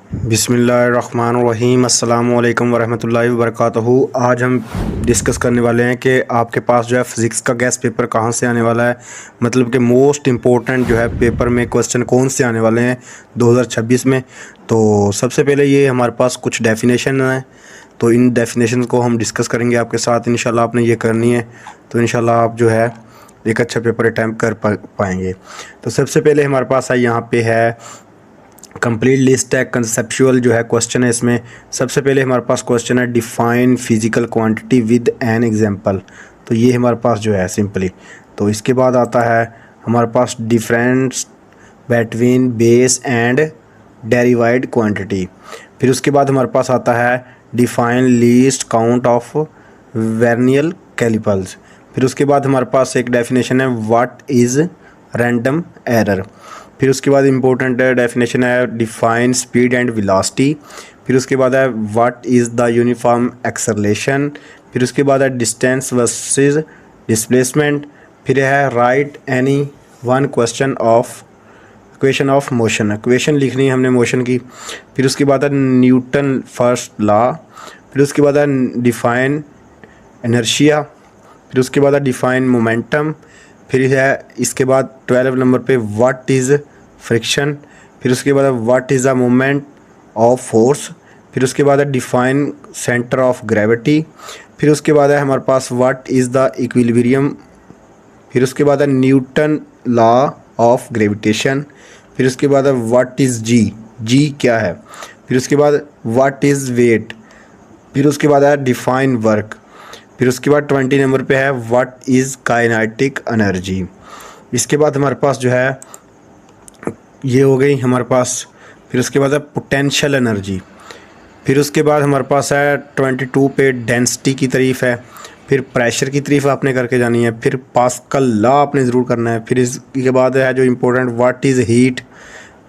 बिस्मिल्लाहिर्रहमानिर्रहीम अस्सलामु अलैकुम वरहमतुल्लाहि वबरकातुहू। आज हम डिस्कस करने वाले हैं कि आपके पास जो है फ़िज़िक्स का गेस्ट पेपर कहाँ से आने वाला है, मतलब कि मोस्ट इम्पोर्टेंट जो है पेपर में क्वेश्चन कौन से आने वाले हैं 2026 में। तो सबसे पहले ये हमारे पास कुछ डेफिनेशन है, तो इन डेफिनेशन को हम डिस्कस करेंगे आपके साथ। इंशाल्लाह आपने ये करनी है तो इंशाल्लाह आप जो है एक अच्छा पेपर अटैम्प्ट कर पाएंगे। तो सबसे पहले हमारे पास है यहाँ पे है कंप्लीट लिस्ट है, कंसेप्चुअल जो है क्वेश्चन है। इसमें सबसे पहले हमारे पास क्वेश्चन है define physical quantity with an example. तो ये हमारे पास जो है सिंपली। तो इसके बाद आता है हमारे पास difference between base and derived quantity. फिर उसके बाद हमारे पास आता है define least count of vernier callipers. फिर उसके बाद हमारे पास एक डेफिनेशन है व्हाट इज़ रैंडम एरर। फिर उसके बाद इम्पोर्टेंट डेफिनेशन है डिफाइन स्पीड एंड वेलोसिटी। फिर उसके बाद है what is the uniform acceleration. फिर उसके बाद है डिस्टेंस वर्सेस डिस्प्लेसमेंट। फिर है right any one question of equation of motion. Equation लिखनी है हमने मोशन की। फिर उसके बाद है न्यूटन फर्स्ट लॉ। फिर उसके बाद है डिफाइन इनर्शिया। फिर उसके बाद है डिफाइन मोमेंटम। फिर है इसके बाद 12 नंबर पे व्हाट इज़ फ्रिक्शन। फिर उसके बाद है what is the moment of force. फिर उसके बाद है डिफाइन सेंटर ऑफ ग्रेविटी। फिर उसके बाद है हमारे पास व्हाट इज़ द इक्विलिब्रियम। फिर उसके बाद है न्यूटन लॉ ऑफ ग्रेविटेशन। फिर उसके बाद है व्हाट इज़ जी क्या है। फिर उसके बाद व्हाट इज़ वेट। फिर उसके बाद है डिफाइन वर्क। फिर उसके बाद 20 नंबर पे है व्हाट इज़ काइनेटिक एनर्जी। इसके बाद हमारे पास जो है ये हो गई हमारे पास। फिर उसके बाद है पोटेंशियल एनर्जी। फिर उसके बाद हमारे पास है 22 पे डेंसिटी की तारीफ है। फिर प्रेशर की तारीफ आपने करके जानी है। फिर पास्कल लॉ आपने ज़रूर करना है। फिर इसके बाद है जो इम्पोर्टेंट व्हाट इज़ हीट।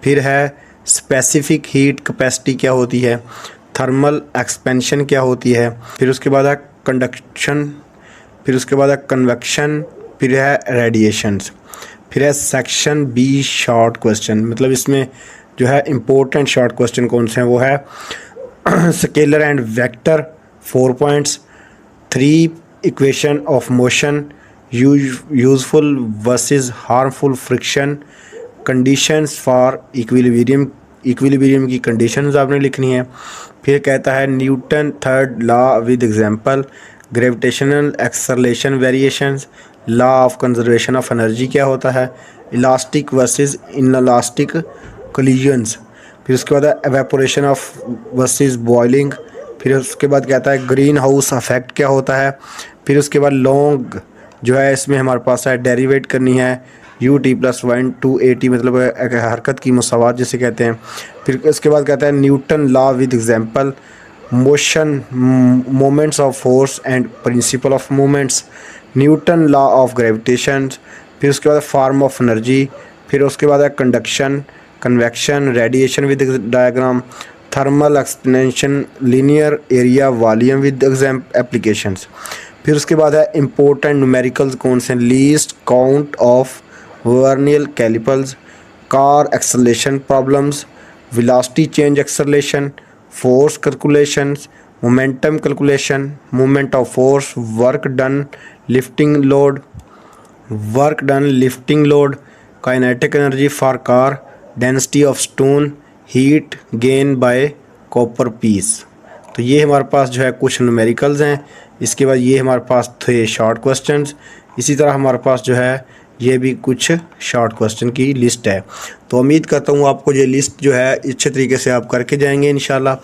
फिर है स्पेसिफिक हीट कैपेसिटी क्या होती है। थर्मल एक्सपेंशन क्या होती है। फिर उसके बाद है कंडक्शन। फिर उसके बाद है कन्वेक्शन। फिर है रेडिएशंस। फिर है सेक्शन बी शॉर्ट क्वेश्चन, मतलब इसमें जो है इम्पोर्टेंट शॉर्ट क्वेश्चन कौन से हैं वो है scalar and vector 4 points, 3 equation of motion, useful versus harmful friction, conditions for equilibrium की कंडीशंस आपने लिखनी है। फिर कहता है Newton third law with example, gravitational acceleration variations, law of conservation of energy क्या होता है, इलास्टिक वर्सेस इनलास्टिक कोलिजन्स। फिर उसके बाद एवेपोरेशन ऑफ वर्सेस बॉइलिंग। फिर उसके बाद कहता है ग्रीन हाउस इफेक्ट क्या होता है। फिर उसके बाद लॉन्ग जो है इसमें हमारे पास है डेरिवेट करनी है ut+1 to at, मतलब एक हरकत की मसावात जिसे कहते हैं। फिर इसके बाद कहता है Newton law with example, motion moments of force and principle of moments, Newton law of gravitation. फिर उसके बाद फॉर्म ऑफ एनर्जी। फिर उसके बाद है conduction, convection, radiation with diagram, thermal expansion, linear area volume with applications. फिर उसके बाद है इम्पोर्टेंट न्यूमेरिकल्स कौन से, least count of vernier callipers, car acceleration problems, velocity change acceleration, force calculations, momentum calculation, movement of force, work done lifting load, kinetic energy for car, density of stone, heat gain by copper piece. तो ये हमारे पास जो है कुछ numericals हैं। इसके बाद ये हमारे पास थे शॉर्ट क्वेश्चंस। इसी तरह हमारे पास जो है ये भी कुछ शॉर्ट क्वेश्चन की लिस्ट है। तो उम्मीद करता हूँ आपको ये लिस्ट जो है अच्छे तरीके से आप करके जाएंगे इंशाल्लाह।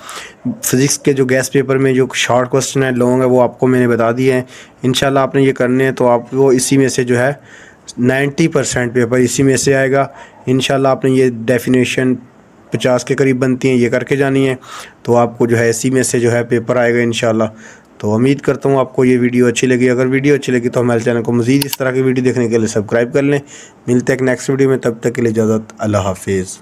फिज़िक्स के जो गेस्ट पेपर में जो शॉर्ट क्वेश्चन है लॉन्ग है वो आपको मैंने बता दिए हैं। इंशाल्लाह आपने ये करने हैं तो आपको इसी में से जो है 90% पेपर इसी में से आएगा इंशाल्लाह। आपने ये डेफिनेशन 50 के करीब बनती हैं ये करके जानी है तो आपको जो है इसी में से जो है पेपर आएगा इंशाल्लाह। तो उम्मीद करता हूँ आपको ये वीडियो अच्छी लगी। अगर वीडियो अच्छी लगी तो हमारे चैनल को मज़ीद इस तरह की वीडियो देखने के लिए सब्सक्राइब कर लें। मिलते हैं एक नेक्स्ट वीडियो में, तब तक के लिए इजाज़त, अल्लाह हाफिज़।